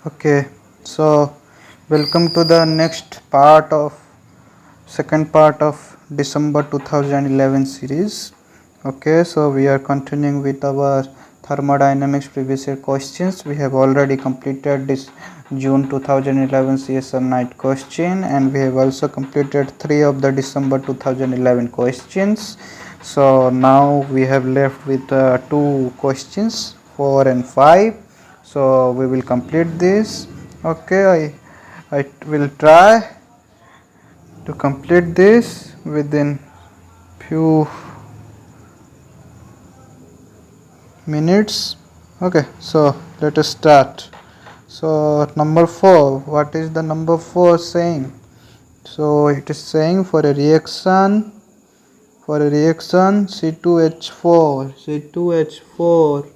Okay, so welcome to the next part of second part of December 2011 series. Okay, so we are continuing with our thermodynamics previous year questions. We have already completed this June 2011 CSR night question, and we have also completed 3 of the December 2011 questions. So now we have left with 2 questions, 4 and 5. So we will complete this. Okay, I will try to complete this within few minutes. Okay, so let us start. So number 4, what is the number 4 saying? So it is saying for a reaction C2H4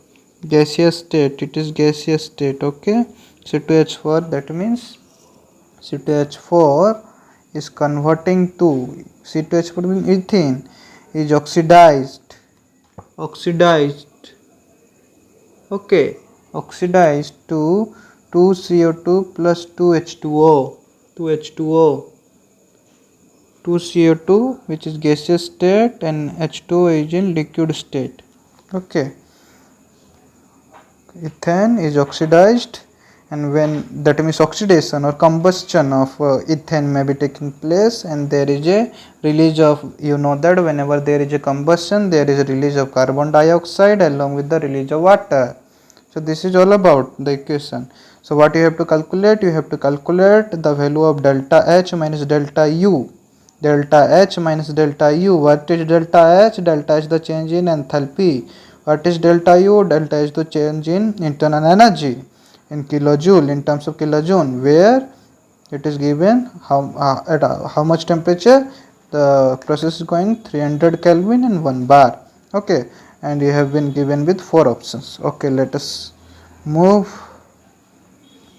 gaseous state, it is gaseous state. Okay, C2H4, that means C2H4 is converting to C2H4 means ethene is oxidized, okay, oxidized to 2CO2 plus 2H2O 2CO2 which is gaseous state and H2O is in liquid state. Okay, ethane is oxidized, and when that means oxidation or combustion of ethane may be taking place, and there is a release of, you know that whenever there is a combustion there is a release of carbon dioxide along with the release of water. So this is all about the equation. So what you have to calculate, you have to calculate the value of delta H minus delta U. Delta H minus delta U. What is delta H? Delta is the change in enthalpy. What is delta U? Delta is the change in internal energy in kilojoule, in terms of kilojoule, where it is given at how much temperature the process is going, 300 Kelvin and 1 bar. Okay, and you have been given with 4 options. Okay, let us move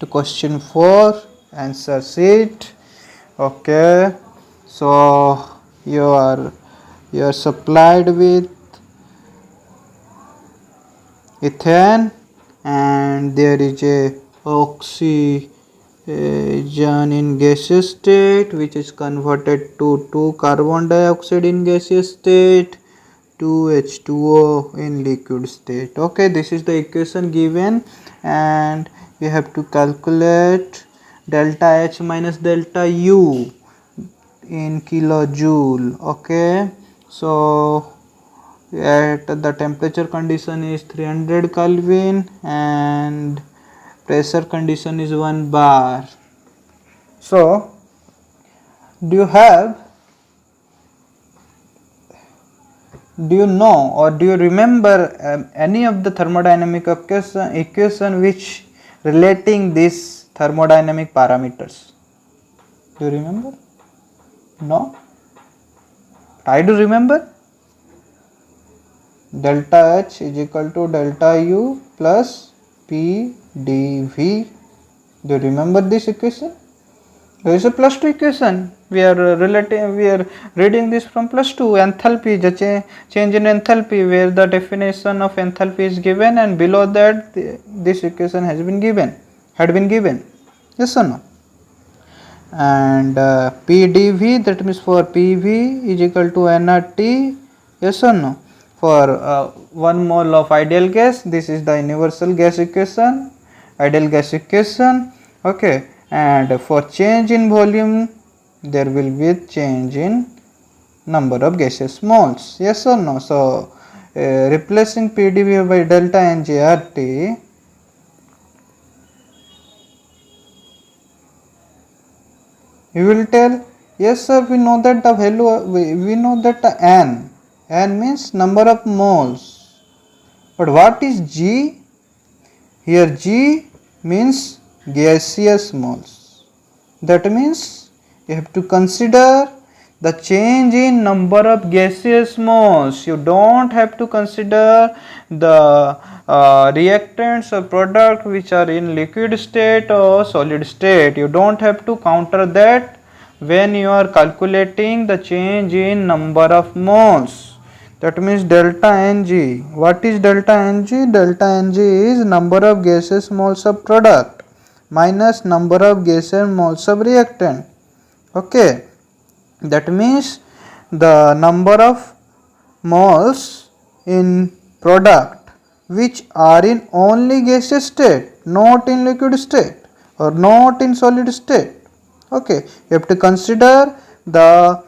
to question 4, answer sheet. Okay, so you are supplied with ethane, and there is a oxygen in gaseous state which is converted to 2 carbon dioxide in gaseous state, 2H2O in liquid state. Okay, this is the equation given, and we have to calculate delta H minus delta U in kilojoule. Okay, so at the temperature condition is 300 Kelvin and pressure condition is 1 bar. So do you know or do you remember any of the thermodynamic equation which relating these thermodynamic parameters? Do you remember? No? Try to remember. Delta H is equal to delta U plus P dV. Do you remember this equation? There is a plus 2 equation. We are reading this from plus 2. Enthalpy, the change in enthalpy, where the definition of enthalpy is given, and below that this equation had been given. Yes or no? And P dV, that means for PV is equal to nRT. Yes or no? For 1 mole of ideal gas, this is the universal gas equation, ideal gas equation. Okay, and for change in volume there will be change in number of gaseous moles. Yes or no? So replacing PdV by delta NGRT, you will tell, yes sir, we know that the value, we know that the N means number of moles, but what is G? Here G means gaseous moles. That means you have to consider the change in number of gaseous moles. You don't have to consider the reactants or product which are in liquid state or solid state. You don't have to counter that when you are calculating the change in number of moles. That means delta Ng. What is delta Ng? Delta Ng is number of gaseous moles of product. minus number of gaseous moles of reactant. Okay, that means the number of moles in product which are in only gaseous state, not in liquid state or not in solid state. Okay, you have to consider the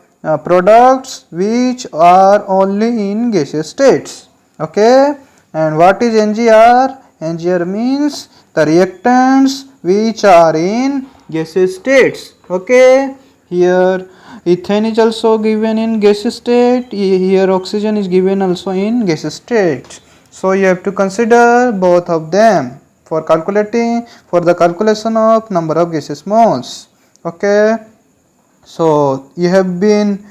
products which are only in gaseous states. Okay, and what is NGR? NGR means the reactants which are in gaseous states. Okay, here ethane is also given in gaseous state, here oxygen is given also in gaseous state. So you have to consider both of them for calculating, for the calculation of number of gaseous moles. Okay, so you have been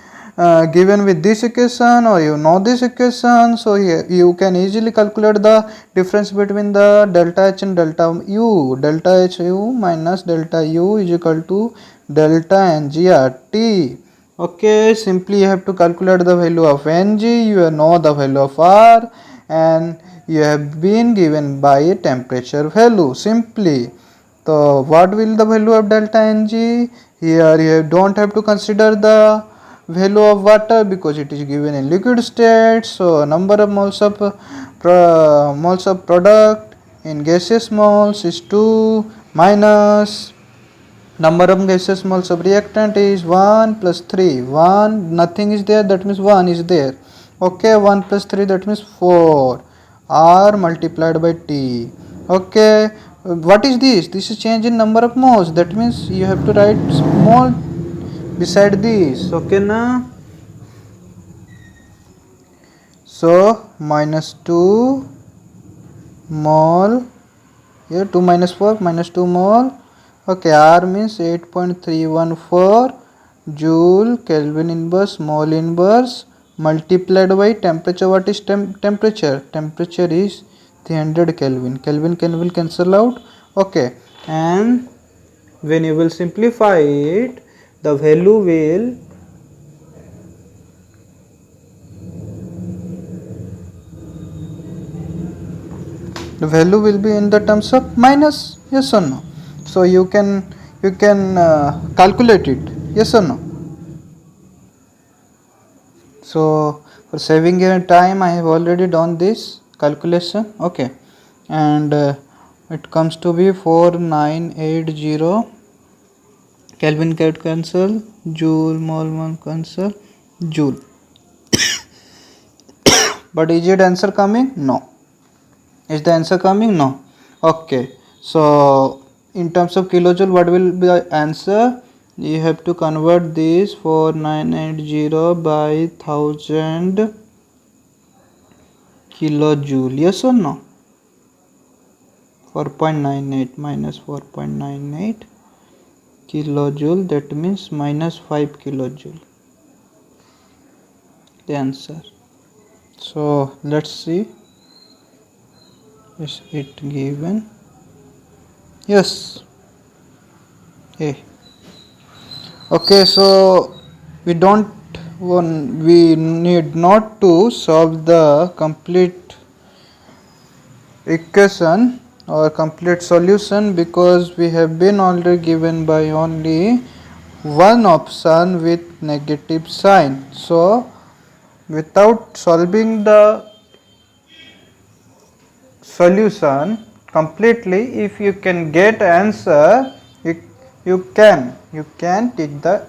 given with this equation, or you know this equation, so here you can easily calculate the difference between the delta H and delta U. Delta HU minus delta U is equal to delta NGRT. Okay, simply you have to calculate the value of Ng, you know the value of R, and you have been given by a temperature value simply. So what will the value of delta Ng? Here you don't have to consider the value of water because it is given in liquid state. So number of moles of product in gaseous moles is 2 minus number of gaseous moles of reactant is 1 plus 3. 1, nothing is there, that means 1 is there. Okay, 1 plus 3, that means 4. R multiplied by T. Okay, what is this? This is change in number of moles, that means you have to write mole beside this. Okay na? So minus 2 mole, here 2 minus 4, minus 2 mole. Okay, R means 8.314 joule Kelvin inverse mole inverse multiplied by temperature. What is temperature? Temperature is 300 Kelvin. Kelvin will cancel out. Okay, and when you will simplify it, the value will be in the terms of minus. Yes or no? So you can calculate it. Yes or no? So for saving your time, I have already done this calculation. Okay, and it comes to be 4980 Kelvin cancel, joule mole cancel, joule. But is it answer coming? No. Is the answer coming? No. Okay, so in terms of kilojoule, what will be the answer? You have to convert this 4980 by 1000 kilojoule. Yes or no? 4.98 minus 4.98 kilojoule, that means minus 5 kilojoule. The answer. So let's see. Is it given? Yes. A. Okay, so we need not to solve the complete equation or complete solution because we have been already given by only one option with negative sign. So without solving the solution completely, if you can get answer, you can take the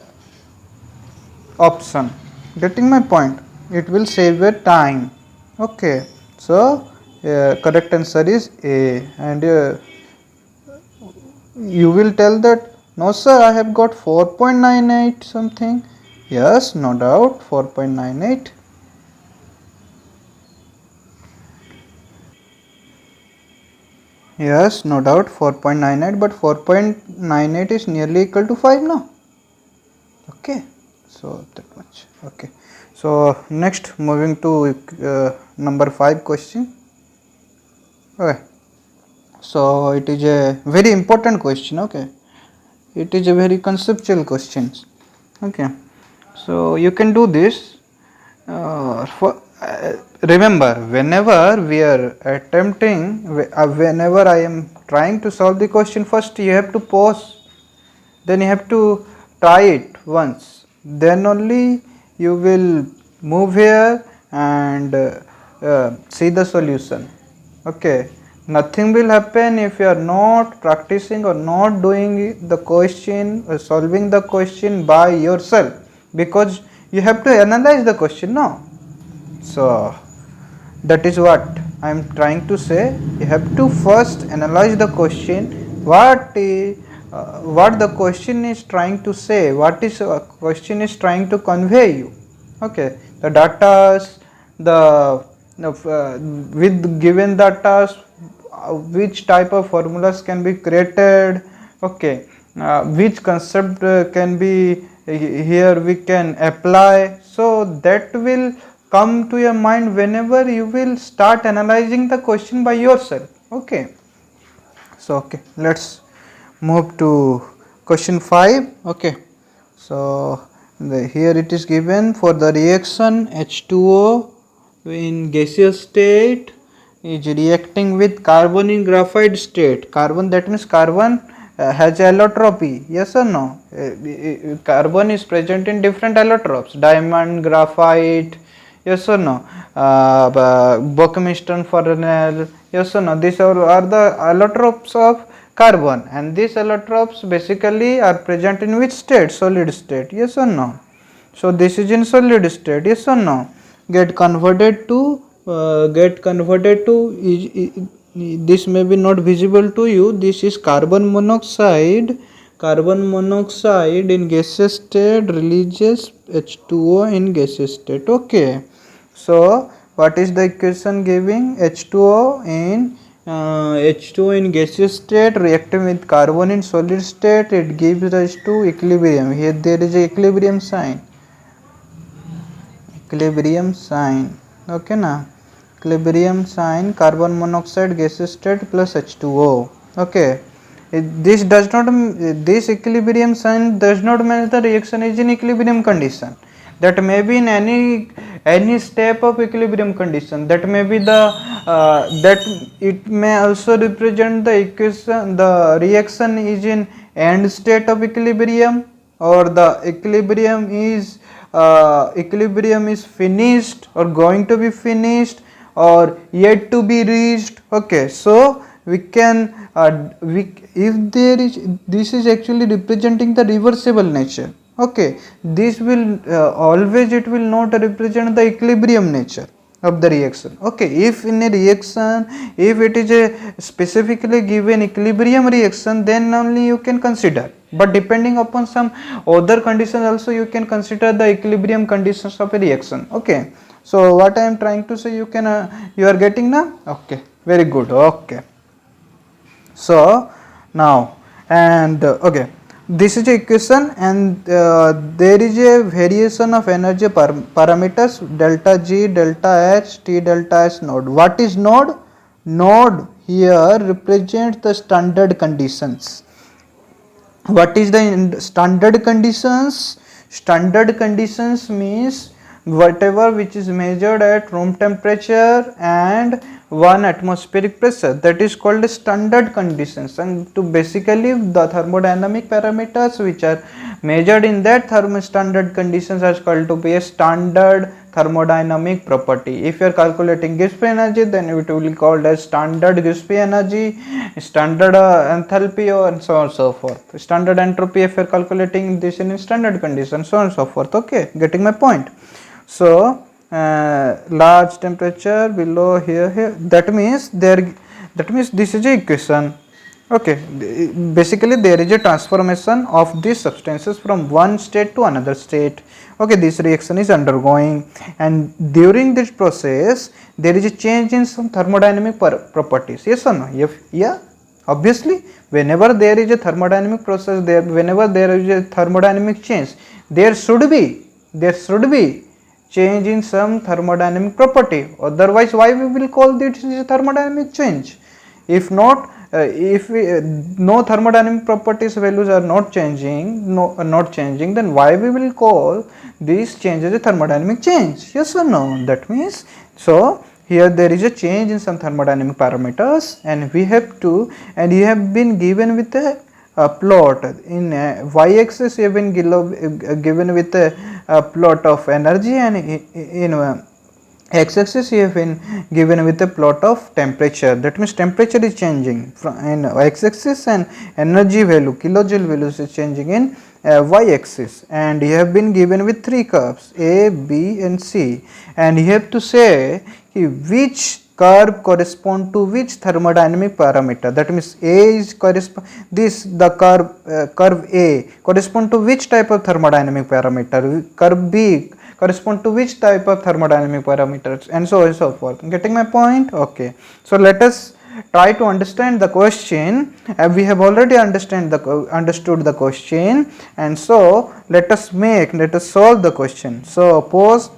option. Getting my point? It will save your time. Okay, so correct answer is A, and you will tell that no sir, I have got 4.98 something. Yes, no doubt, 4.98. Yes, no doubt, 4.98, but 4.98 is nearly equal to 5 now. Okay, so that much. Okay, so next moving to number 5 question. Okay, so it is a very important question. Okay, it is a very conceptual question. Okay, so you can do this. Remember, whenever we are attempting, whenever I am trying to solve the question, first you have to pause, then you have to try it once, then only you will move here and see the solution. Okay, nothing will happen if you are not practicing or not doing the question or solving the question by yourself, because you have to analyze the question now. So that is what I am trying to say. You have to first analyze the question, what the question is trying to say, what is question is trying to convey you. Okay, the data, the with given data, which type of formulas can be created. Okay, which concept can be here we can apply, so that will come to your mind whenever you will start analyzing the question by yourself. Okay, so okay, let's move to question 5. Okay, so here it is given, for the reaction H2O in gaseous state is reacting with carbon in graphite state. Carbon, that means carbon has allotropy, yes or no? Carbon is present in different allotropes, diamond, graphite, yes or no? Buckminster Furan, yes or no? These are the allotropes of carbon, and these allotropes basically are present in which state? Solid state, yes or no? So this is in solid state, yes or no? Get converted to this may be not visible to you. This is carbon monoxide. Carbon monoxide in gaseous state releases H2O in gaseous state. Okay, so what is the equation giving? H2O in gaseous state reacting with carbon in solid state, it gives rise to equilibrium. Here there is a equilibrium sign. Okay na, equilibrium sign, carbon monoxide gaseous state plus H2O. Okay, this equilibrium sign does not mean the reaction is in equilibrium condition. That may be in any step of equilibrium condition. That may be that it may also represent the equation, the reaction is in end state of equilibrium, or the equilibrium is finished or going to be finished or yet to be reached. Okay, so we can if there is, this is actually representing the reversible nature. Okay, this will always, it will not represent the equilibrium nature of the reaction. Okay, if in a reaction, if it is a specifically given equilibrium reaction, then only you can consider, but depending upon some other conditions also you can consider the equilibrium conditions of a reaction. Okay, so what I am trying to say, you can you are getting now. Okay, very good. Okay, so now, and okay, this is a equation, and there is a variation of energy parameters delta G, delta H, T delta S node. What is node? Node here represents the standard conditions. What is the standard conditions? Standard conditions means whatever which is measured at room temperature and 1 atmospheric pressure, that is called standard conditions. And to basically the thermodynamic parameters which are measured in that standard conditions are called to be a standard thermodynamic property. If you are calculating Gibbs energy, then it will be called as standard Gibbs energy, standard enthalpy, and so on and so forth. Standard entropy if you are calculating this in standard conditions, so on and so forth. Okay, getting my point. So large temperature below here, that means this is a equation. Okay, basically there is a transformation of these substances from one state to another state. Okay, this reaction is undergoing, and during this process there is a change in some thermodynamic properties. Yes or no? Yeah, obviously whenever there is a thermodynamic process, whenever there is a thermodynamic change, there should be change in some thermodynamic property. Otherwise, why we will call this a thermodynamic change? If not, no thermodynamic properties values are not changing, then why we will call this change as a thermodynamic change? Yes or no? That means, so here there is a change in some thermodynamic parameters, and we have to, and you have been given with a plot in y-axis. You have been given with a plot of energy, and in x-axis you have been given with a plot of temperature. That means temperature is changing from in x-axis, and energy value, kilojoule values, is changing in y-axis, and you have been given with three curves A, B and C, and you have to say which curve correspond to which thermodynamic parameter. That means A is the curve A correspond to which type of thermodynamic parameter, curve B correspond to which type of thermodynamic parameters, and so on and so forth. Getting my point? Okay. So let us try to understand the question. We have already understood the question, and so let us solve the question. So pause.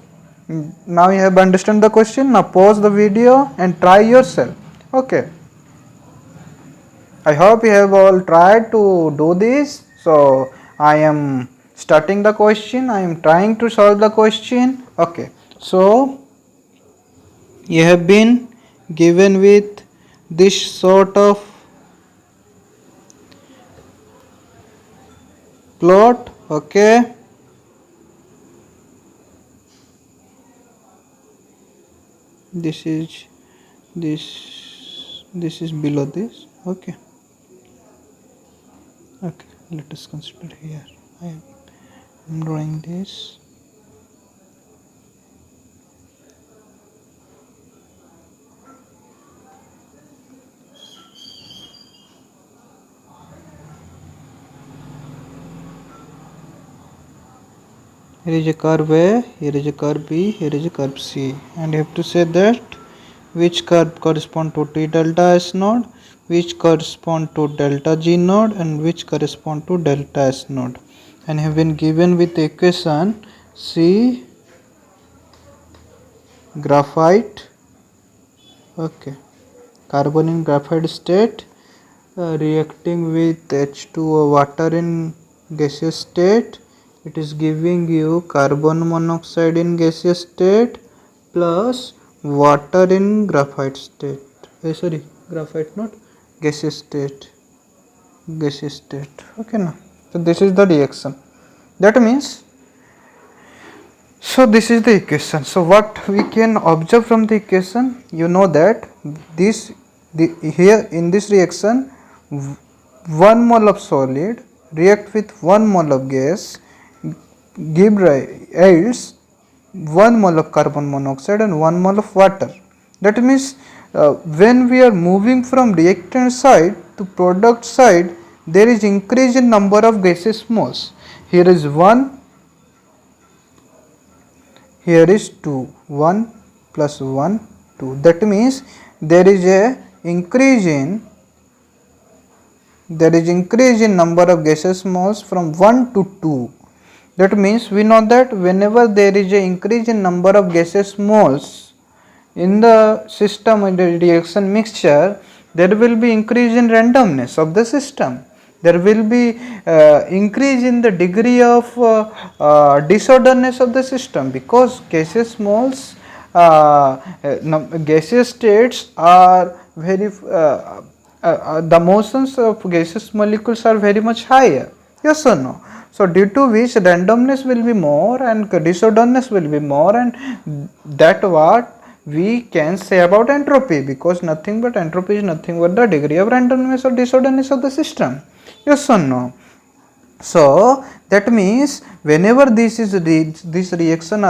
Now you have understood the question. Now pause the video and try yourself. Okay. I hope you have all tried to do this. So I am starting the question. I am trying to solve the question. Okay. So you have been given with this sort of plot. Okay. This is below this. Okay. Okay, let us consider here. I am drawing this. Here is a curve A, here is a curve B, here is a curve C, and you have to say that which curve correspond to T delta S node, which correspond to delta G node, and which correspond to delta S node, and have been given with the equation C graphite, okay, carbon in graphite state reacting with H2O water in gaseous state. It is giving you carbon monoxide in gaseous state plus water in graphite state. Graphite not gaseous state. Okay, now. So this is the reaction. That means, so this is the equation. So what we can observe from the equation, you know that here in this reaction, 1 mole of solid react with 1 mole of gas, give yields 1 mole of carbon monoxide and 1 mole of water. That means when we are moving from reactant side to product side, there is increase in number of gaseous moles. Here is 1, here is 2, 1 plus 1, 2. That means there is a increase in number of gaseous moles from 1 to 2. That means we know that whenever there is a increase in number of gaseous moles in the system, in the reaction mixture, there will be increase in randomness of the system. There will be increase in the degree of disorderness of the system, because gaseous moles, gaseous states are very the motions of gaseous molecules are very much higher. Yes or no? So due to which randomness will be more and disorderness will be more, and that what we can say about entropy, because nothing but entropy is nothing but the degree of randomness or disorderness of the system. Yes or no? So that means whenever this reaction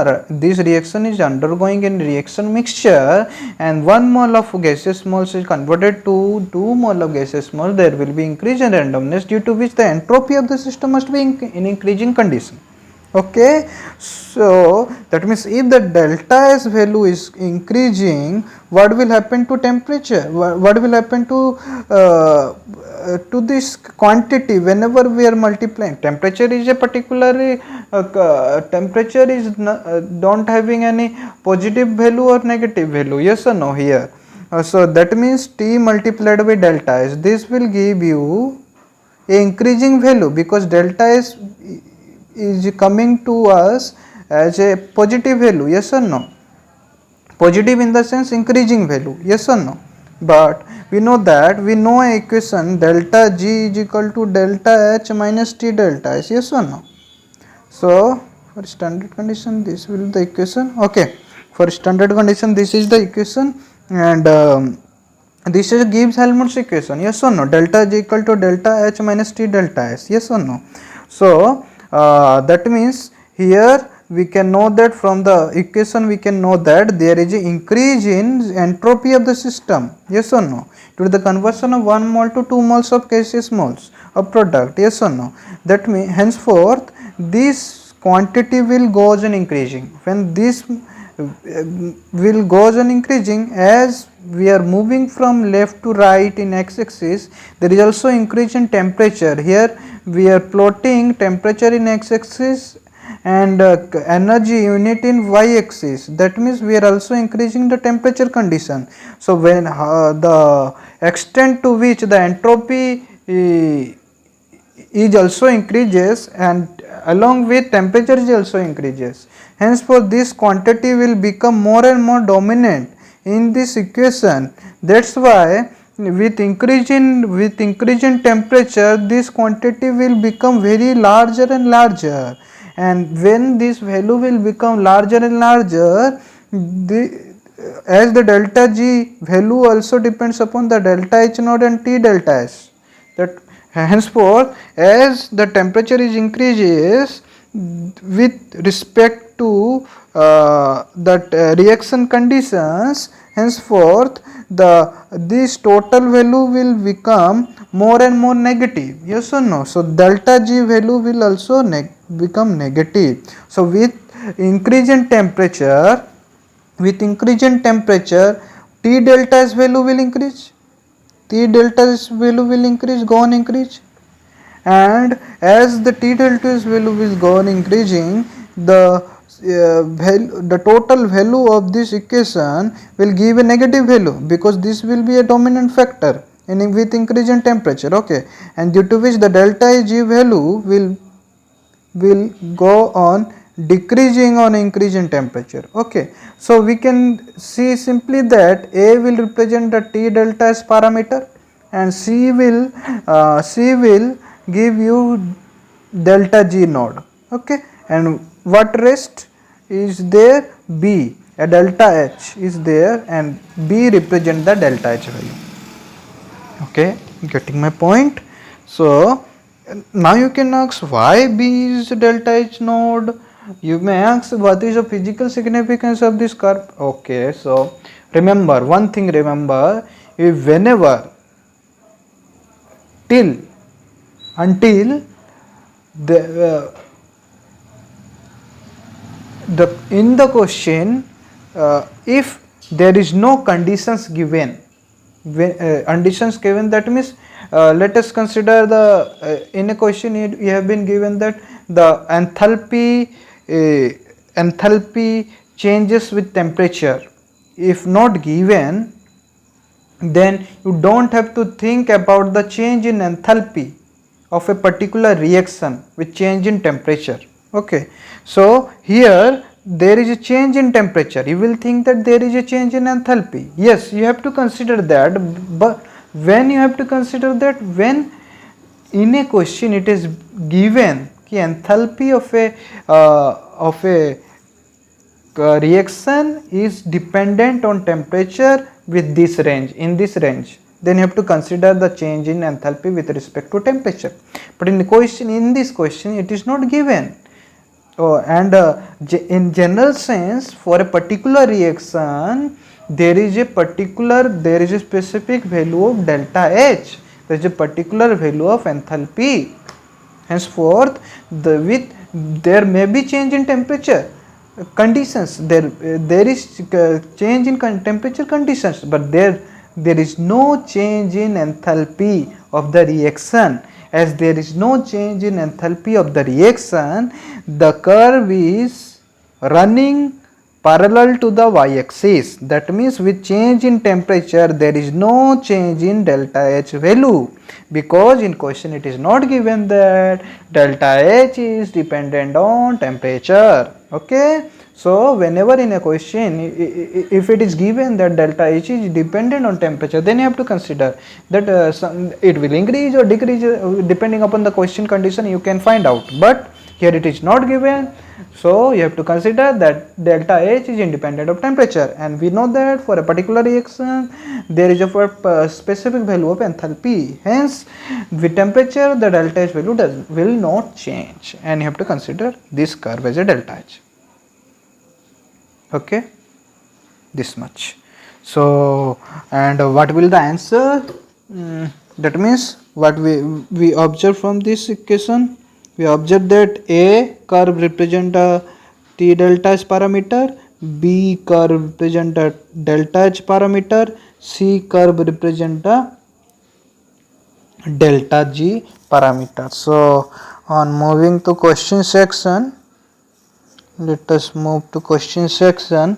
is undergoing in reaction mixture, and 1 mole of gaseous moles is converted to 2 mole of gaseous moles, there will be increase in randomness, due to which the entropy of the system must be in increasing condition. Okay, so that means if the delta S value is increasing, what will happen to temperature? What will happen to this quantity whenever we are multiplying? Temperature is a particularly temperature is don't having any positive value or negative value. Yes or no here? So that means T multiplied by delta S. This will give you a increasing value, because delta S is coming to us as a positive value. Yes or no? positive in the sense increasing value, yes or no? But we know that we know a equation delta G is equal to delta H minus T delta S, yes or no? So for standard condition this will be the equation. Okay, for standard condition this is the equation, and this is Gibbs Helmholtz equation, yes or no? Delta G equal to delta H minus T delta S, yes or no? So that means here we can know that from the equation we can know that there is an increase in entropy of the system, yes or no? Due to the conversion of 1 mole to 2 moles of gaseous moles of product, yes or no? That means henceforth this quantity will goes on increasing. When this will goes on increasing as we are moving from left to right in x-axis, there is also increase in temperature. Here we are plotting temperature in x-axis and energy unit in y-axis. That means we are also increasing the temperature condition. So when the extent to which the entropy is also increases, and along with temperature is also increases, henceforth this quantity will become more and more dominant in this equation. That's why with increase in temperature this quantity will become very larger and larger, and when this value will become larger and larger, as the delta G value also depends upon the delta H naught and T delta S. That henceforth as the temperature is increases with respect to that reaction conditions, henceforth this total value will become more and more negative, yes or no? So delta G value will also become negative. So with increase in temperature, T delta S value will increase, T delta S value will increase, go on increase, and as the T delta S value will go on increasing, the total value of this equation will give a negative value, because this will be a dominant factor with increase in temperature. Okay, and due to which the delta G value will go on decreasing on increase in temperature. Okay, so we can see simply that A will represent the T delta S parameter, and C will give you delta G node. Okay, and what rest is there? B, a delta H is there, and B represent the delta H value. Okay, getting my point? So now you can ask why B is delta H node. You may ask what is the physical significance of this curve. Okay, so remember one thing, if whenever until the in the question, if there is no conditions given, that means let us consider the in a question you have been given that the enthalpy changes with temperature. If not given, then you don't have to think about the change in enthalpy of a particular reaction with change in temperature. Okay, so here there is a change in temperature, you will think that there is a change in enthalpy. Yes, you have to consider that, but when you have to consider that, when in a question it is given ki enthalpy of a reaction is dependent on temperature with this range, in this range, then you have to consider the change in enthalpy with respect to temperature. But in this question it is not given. And in general sense, for a particular reaction there is a specific value of delta H, there is a particular value of enthalpy. Henceforth there may be change in temperature conditions, there is change in temperature conditions, but there is no change in enthalpy of the reaction. As there is no change in enthalpy of the reaction, the curve is running parallel to the y-axis. That means with change in temperature there is no change in delta H value, because in question it is not given that delta H is dependent on temperature. Okay, So whenever in a question, if it is given that delta H is dependent on temperature, then you have to consider that it will increase or decrease depending upon the question condition, you can find out. But here it is not given, so you have to consider that delta H is independent of temperature, and we know that for a particular reaction there is a specific value of enthalpy. Hence with temperature the delta H value will not change, and you have to consider this curve as a delta H. Okay, this much. So and what will the answer? That means what we observe from this equation, we observe that A curve represent a T delta H parameter, B curve represent a delta H parameter, C curve represent a delta G parameter. So on moving to question section, let us move to question section.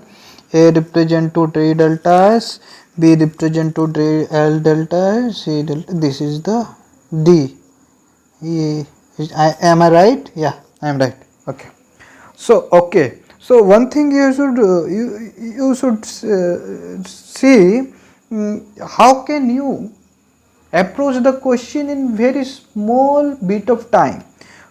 A represent to T delta S, B represent to L delta S, C delta. This is the D. Am I right? Yeah, I am right. Okay. So okay. So one thing you should see, how can you approach the question in very small bit of time.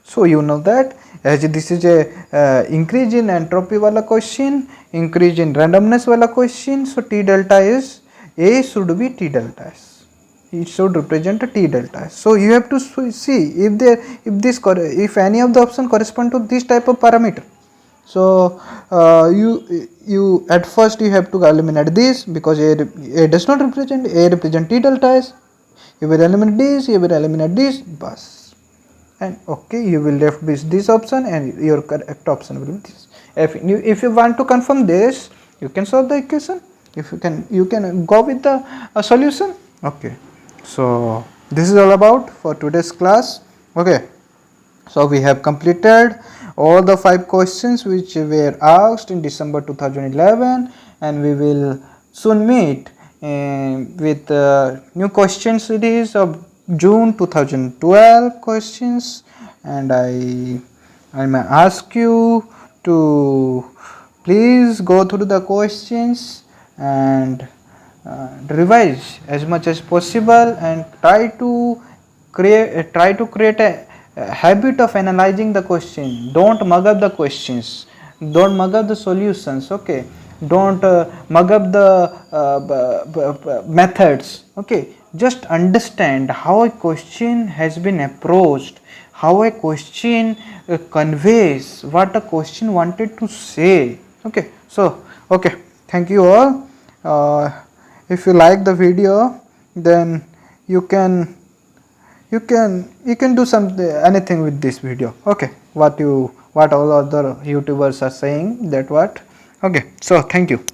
So you know that as this is a increase in entropy wala question, increase in randomness wala question, so T delta is A should be T delta S. It should represent a T delta S. So you have to see if any of the option correspond to this type of parameter. So you at first you have to eliminate this, because A does not represent, A represent T delta S. You will eliminate this, you will eliminate this, bus, and okay, you will left this option, and your correct option will be this. If you want to confirm this, you can solve the equation. If you can go with the solution. Okay, so this is all about for today's class. Okay, so we have completed all the 5 questions which were asked in December 2011, and we will soon meet with new question series of June 2012 questions, and I may ask you to please go through the questions and revise as much as possible, and try to create a habit of analyzing the question. Don't mug up the questions, don't mug up the solutions. Okay, don't mug up the methods. Okay, just understand how a question has been approached, how a question conveys what a question wanted to say. Okay, so okay, thank you all. If you like the video, then you can do anything with this video. Okay, what all other YouTubers are saying, that what. Okay, so thank you.